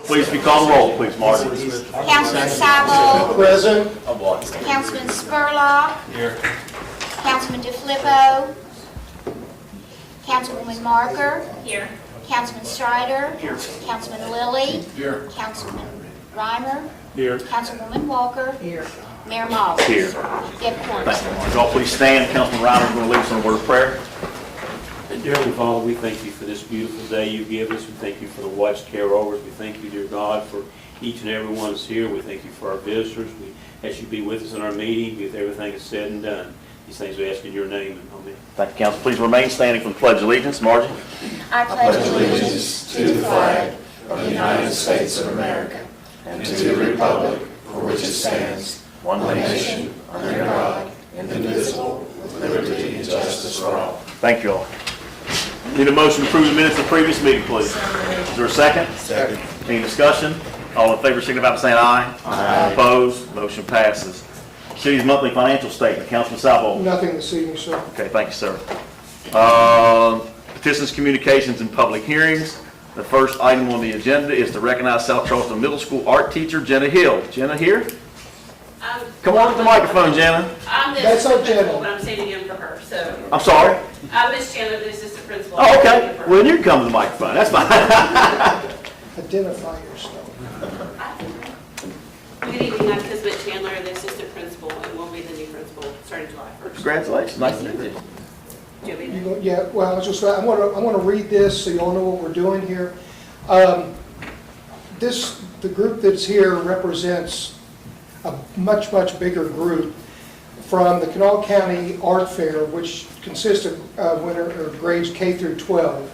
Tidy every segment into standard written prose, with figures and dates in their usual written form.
Please, if you call the roll, please, Martin. Councilman Sabo. Present. Councilman Spurlock. Here. Councilman DeFilippo. Councilwoman Marker. Here. Councilman Strider. Here. Councilman Lilly. Here. Councilman Reimer. Here. Councilwoman Walker. Here. Mayor Moss. Here. You have quorum. Thank you. Would you all please stand? Councilman Reiner is going to lead us in a word of prayer. Dear Heavenly Father, we thank you for this beautiful day you give us. We thank you for the watch care overs. We thank you, dear God, for each and every one that's here. We thank you for our visitors. We ask you to be with us in our meeting, with everything that's said and done. These things we ask in your name, and amen. Thank you, Council. Please remain standing for the Pledge of Allegiance. Margie. I pledge allegiance to the flag of the United States of America and to the republic for which it stands, one nation, under God, indivisible, with liberty and justice for all. Thank you all. Need a motion to approve the minutes of the previous meeting, please. Is there a second? Second. Any discussion? All in favor, signify by saying aye. Aye. Opposed? Motion passes. City's monthly financial statement. Councilman Sabo. Nothing this evening, sir. Okay, thank you, sir. Petitions, communications, and public hearings. The first item on the agenda is to recognize South Charleston Middle School art teacher Jenna Hill. Jenna here? Come on to the microphone, Jenna. I'm the That's assistant not Jenna. principal, but I'm standing in for her, so. I'm sorry. I'm Miss Chandler, the assistant principal. Oh, okay. Well, you can come to the microphone. That's fine. Identify yourself. Good evening, I'm Kismet Chandler, the assistant principal, and will be the new principal starting July 1st. Congratulations. Nice to meet you. Do you want me to- You go- Yeah, well, I was just, I want to read this so you all know what we're doing here. The group that's here represents a much, much bigger group from the Kanawha County Art Fair, which consists of winter or grades K through 12.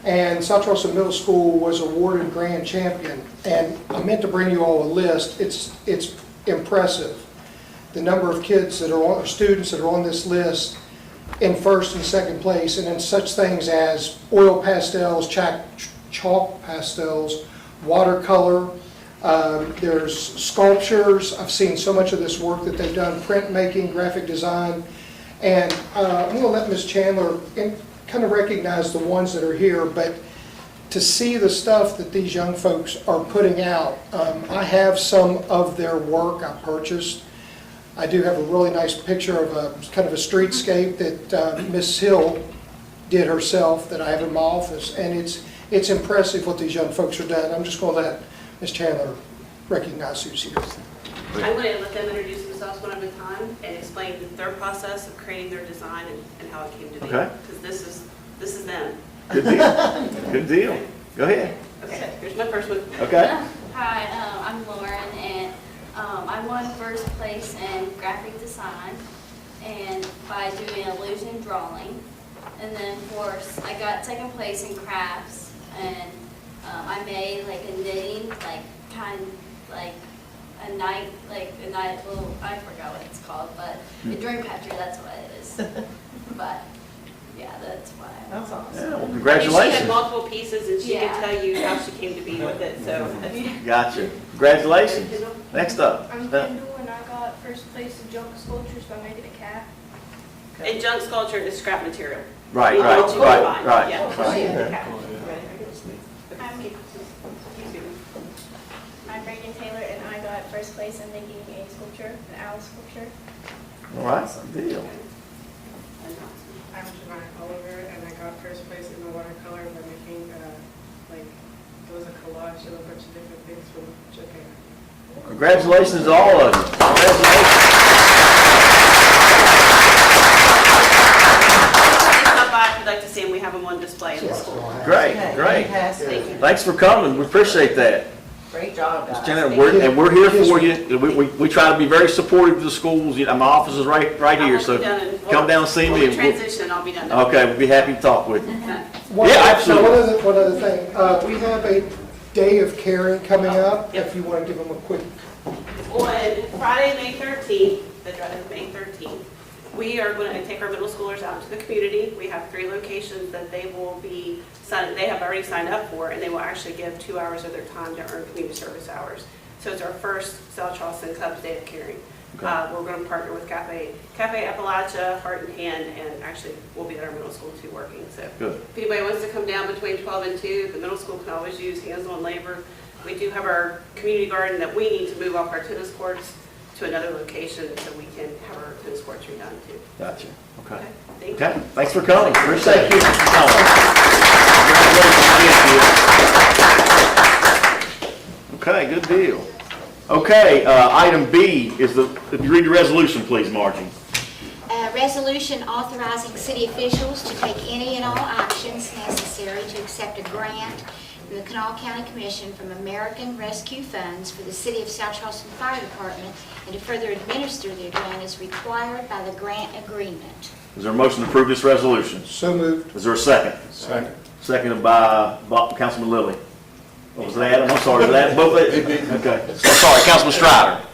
And South Charleston Middle School was awarded grand champion. And I meant to bring you all a list. It's impressive. The number of kids that are on, or students that are on this list in first and second place, and then such things as oil pastels, chalk pastels, watercolor. There's sculptures. I've seen so much of this work that they've done, printmaking, graphic design. And I'm going to let Ms. Chandler kind of recognize the ones that are here, but to see the stuff that these young folks are putting out, I have some of their work I purchased. I do have a really nice picture of a kind of a streetscape that Miss Hill did herself that I have in my office, and it's impressive what these young folks are doing. I'm just going to let Ms. Chandler recognize who's here. I'm going to let them introduce themselves one at a time and explain their process of creating their design and how it came to be. Okay. Because this is them. Good deal. Good deal. Go ahead. Okay, here's my first one. Okay. Hi, I'm Lauren, and I won first place in graphic design and by doing illusion drawing. And then, of course, I got second place in crafts, and I made like a knitting, like kind of like a night little, I forgot what it's called, but a dream catcher, that's what it is. But yeah, that's why. That's awesome. Yeah, well, I mean, she congratulations. had multiple pieces and she Yeah. could tell you how she came to be with it, so. Gotcha. Congratulations. Next up. I'm Kendall, and I got first place in junk sculptures by making a cat. And junk sculpture is scrap material. Right, You know, right, what you right, can find. right. Yeah. I'm Brandon Taylor, and I got first place in making a sculpture, an owl sculpture. All right. Good deal. I'm Shemai Oliver, and I got first place in the watercolor by making, it was a collage of a bunch of different things from Japan. Congratulations to all of you. Congratulations. Stop by if you'd like to see them. We have them on display in the school. Great, great. Thanks for coming. We appreciate that. Great job, Ms. Chandler, we're here for you. We try to be very supportive of the schools. My office is right here, so come down and see me. We'll transition and I'll be done. Okay, we'll be happy to talk with you. One- Yeah, absolutely. One other thing, we have a day of caring coming up, if you want to give them a quick. On Friday, May 13th, the dreaded May 13th, we are going to take our middle schoolers out into the community. We have 3 locations that they will be they have already signed up for, and they will actually give 2 hours of their time to earn community service hours. So it's our first South Charleston Cubs Day of Caring. Okay. We're going to partner with Cafe Appalachia, Heart and Hand, and actually we'll be at our middle school too working. So Good. if anybody wants to come down between 12 and 2, the middle school can always use hands-on labor. We do have our community garden that we need to move off our tennis courts to another location so we can have our tennis courts redone too. Gotcha. Okay. Okay, thank you. Okay, thanks for coming. Appreciate you. Okay, good deal. Okay, item B is if you read the resolution, please, Margie. A resolution authorizing city officials to take any and all actions necessary to accept a grant from the Kanawha County Commission from American Rescue Funds for the City of South Charleston Fire Department and to further administer the grant as required by the grant agreement. Is there a motion to approve this resolution? So moved. Is there a second? Second. Seconded by Councilman Lilly. What was that, Adam? I'm sorry, was that both? Okay. I'm sorry, Councilman Strider.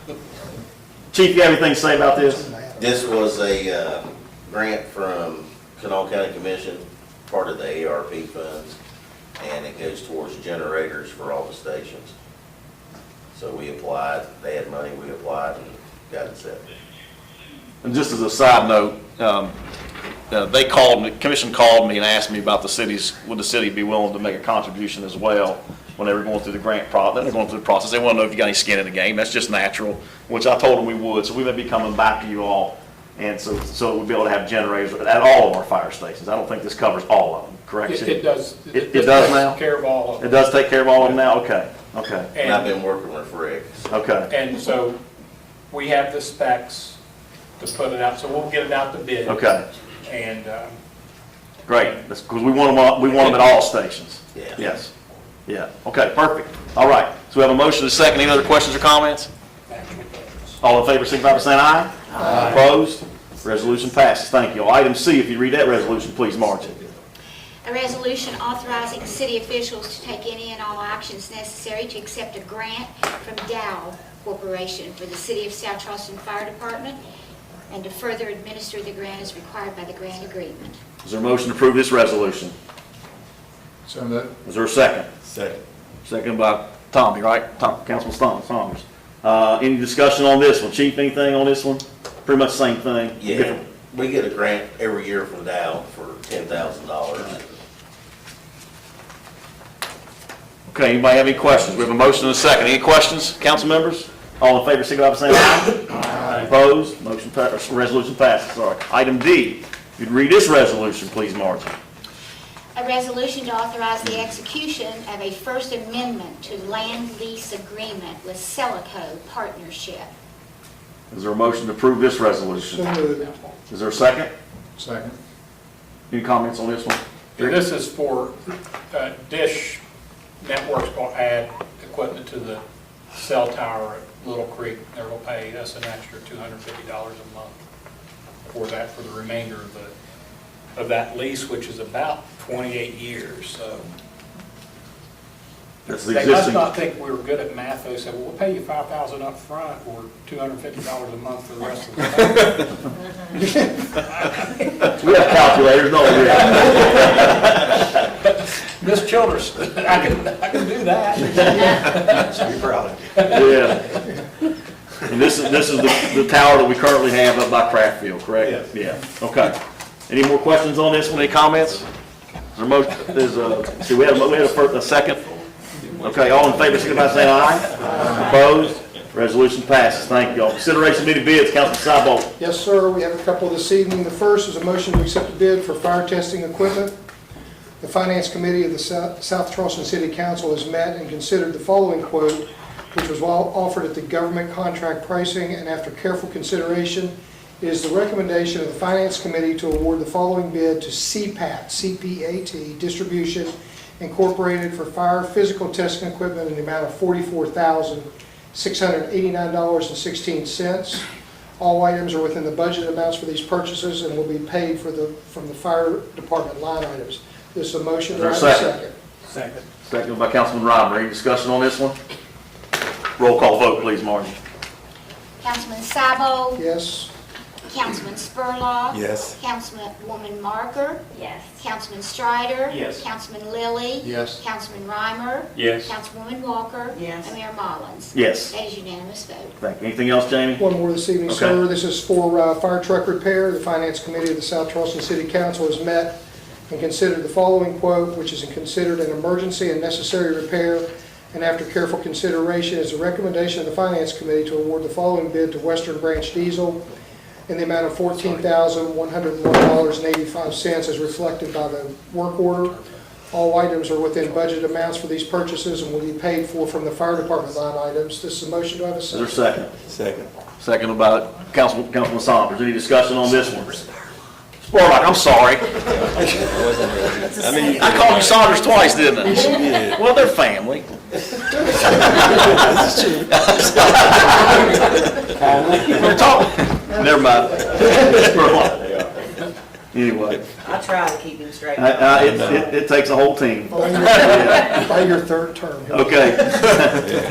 Chief, you have anything to say about this? This was a grant from Kanawha County Commission, part of the ARP funds, and it goes towards generators for all the stations. So we applied, they had money, we applied and got it set. And just as a side note, they called me, the commission called me and asked me about would the city be willing to make a contribution as well when they were going through the grant process. Then they're going through the process. They want to know if you got any skin in the game. That's just natural, which I told them we would. So we may be coming back to you all, and so we'll be able to have generators at all of our fire stations. I don't think this covers all of them, correct? It does. It does now? Takes care of all of them. It does take care of all of them now? Okay, okay, And I've been working with Rick. okay. And so we have the specs to put it out, so we'll get it out to bid. Okay, And great. That's because we want them at all stations. Yeah. Yes. Yeah, okay, perfect. All right, so we have a motion and a second. Any other questions or comments? All in favor, signify by saying aye. Aye. Opposed? Resolution passes. Thank you. Item C, if you read that resolution, please, Margie. A resolution authorizing city officials to take any and all actions necessary to accept a grant from Dow Corporation for the City of South Charleston Fire Department and to further administer the grant as required by the grant agreement. Is there a motion to approve this resolution? So moved. Is there a second? Second. Second by Tommy, right? Councilman Saunders. Any discussion on this one? Chief, anything on this one? Pretty much the same thing? Yeah, we get a grant every year from Dow for $10,000. Okay, anybody have any questions? We have a motion and a second. Any questions, council members? All in favor, signify by saying aye. Aye. Opposed? Resolution passes. Sorry. Item D, if you'd read this resolution, please, Margie. A resolution to authorize the execution of a First Amendment to land lease agreement with Celico Partnership. Is there a motion to approve this resolution? So moved. Is there a second? Second. Any comments on this one? this is for Dish Network's going to add equipment to the cell tower at Little Creek. They're going to pay us an extra $250 a month for that for the remainder of that lease, which is about 28 years. So That's the they must existing. not think we were good at math. They said, well, we'll pay you $5,000 up front or $250 a month for the rest of the time. We have calculators, don't we? Miss Childers, I can do that. So you're proud of Yeah. And this is the tower that we currently have up by Craftfield, correct? Yes. Yeah, okay. Any more questions on this one, any comments? See, we had a second. Okay, all in favor, signify by saying aye. Opposed? Resolution passes. Thank you all. Consideration of any bids, Councilman Cybolt. Yes, sir, we have a couple this evening. The first is a motion to accept a bid for fire testing equipment. The Finance Committee of the South Charleston City Council has met and considered the following quote, which was offered at the government contract pricing, and after careful consideration, it is the recommendation of the Finance Committee to award the following bid to CPAT, C-P-A-T, Distribution Incorporated for fire physical testing equipment in the amount of $44,689.16. All items are within the budget amounts for these purchases and will be paid from the fire department line items. This is a motion. Is there a second? Second. Second by Councilman Rymer. Any discussion on this one? Roll call vote, please, Margie. Councilman Cybold? Yes. Councilman Spurlock? Yes. Councilwoman Marker? Yes. Councilman Strider? Yes. Councilman Lilly? Yes. Councilman Reimer? Yes. Councilwoman Walker? Yes. And Mayor Mullins? Yes. That is unanimous vote. Thank you. Anything else, Jamie? One more this evening, Okay. sir. This is for fire truck repair. The Finance Committee of the South Charleston City Council has met and considered the following quote, which is considered an emergency and necessary repair and after careful consideration, is the recommendation of the Finance Committee to award the following bid to Western Branch Diesel in the amount of $14,101.85 as reflected by the work order. All items are within budget amounts for these purchases and will be paid for from the fire department line items. This is a motion. Do I have a Is there a second? second? Second by Councilman Saunders. Any discussion on this one? Spurlock, I'm sorry. I called you Saunders twice, didn't I? Well, they're family. We're talking. Never mind. Spurlock. Anyway, I try to keep him straight. it takes a whole team. By your third term. Okay.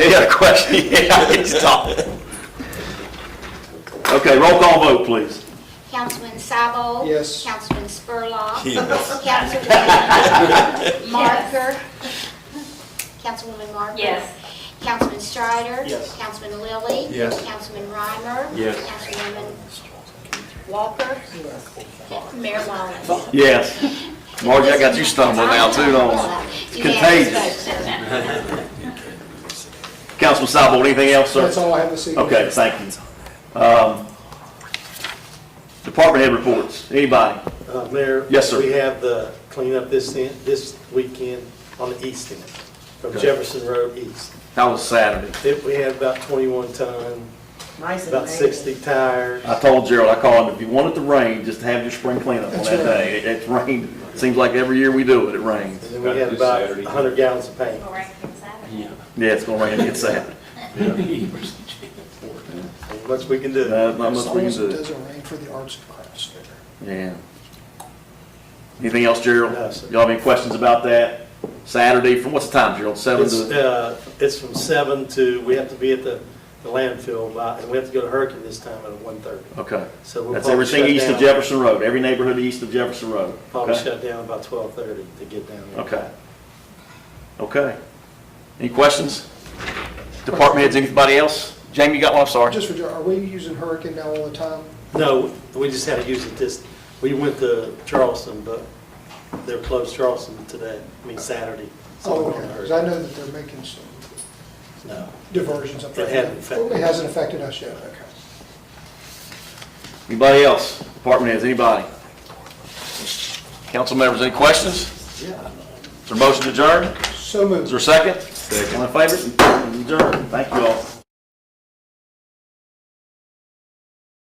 Any other question? Yeah, I get to talk. Okay, roll call vote, please. Councilman Sabol? Yes. Councilman Spurlock? Councilman Marker? Councilwoman Marker? Yes. Councilman Strider? Yes. Councilman Lilly? Yes. Councilman Reimer? Yes. Councilwoman Walker? Mayor Mullins? Yes. Margie, I got you stumbling now too, don't I? Unanimous Contagious. vote, sir. Councilman Sabol, anything else, sir? That's all I have this evening. Okay, thank you. Department head reports. Anybody? Mayor? Yes, sir. We have the cleanup this weekend on the east end, from Okay. Jefferson Road east. That was Saturday. We had about 21 ton, Nice and about raining. 60 tires. I told Gerald, I called him, if you want it to rain, just have your spring cleanup on That's that right. day. It's rained, seems like every year we do it, it rains. And then we had about 100 gallons of paint. We'll rank them Saturday. Yeah, it's gonna rain again Saturday. Ain't much we can do. Not much As long we can as it do. doesn't rain for the arts and crafts fair. Yeah. Anything else, Gerald? No, sir. Y'all have any questions about that? Saturday, from what's the time, Gerald? 7 to? It's from 7 to, we have to be at the landfill by, and we have to go to Hurricane this time at 1:30. Okay. So we'll That's probably everything shut east of down- Jefferson Road, every neighborhood east of Jefferson Road. Probably Okay? shut down about 12:30 to get down there. Okay. Okay. Any questions? Department heads, anybody else? Jamie, you got one? I'm sorry. Just for, are we using Hurricane now all the time? No, we just had to use it this, we went to Charleston, but they were closed Charleston today, Saturday. So Oh, we're okay, on because Hurricane. I know that they're making some No. diversions up there. It hasn't affected It hasn't affected us yet, okay. Anybody else? Department heads, anybody? Council members, any questions? Yeah. Is there a motion to adjourn? So moved. Is there a second? Second. All in favor? Adjourn. Thank you all.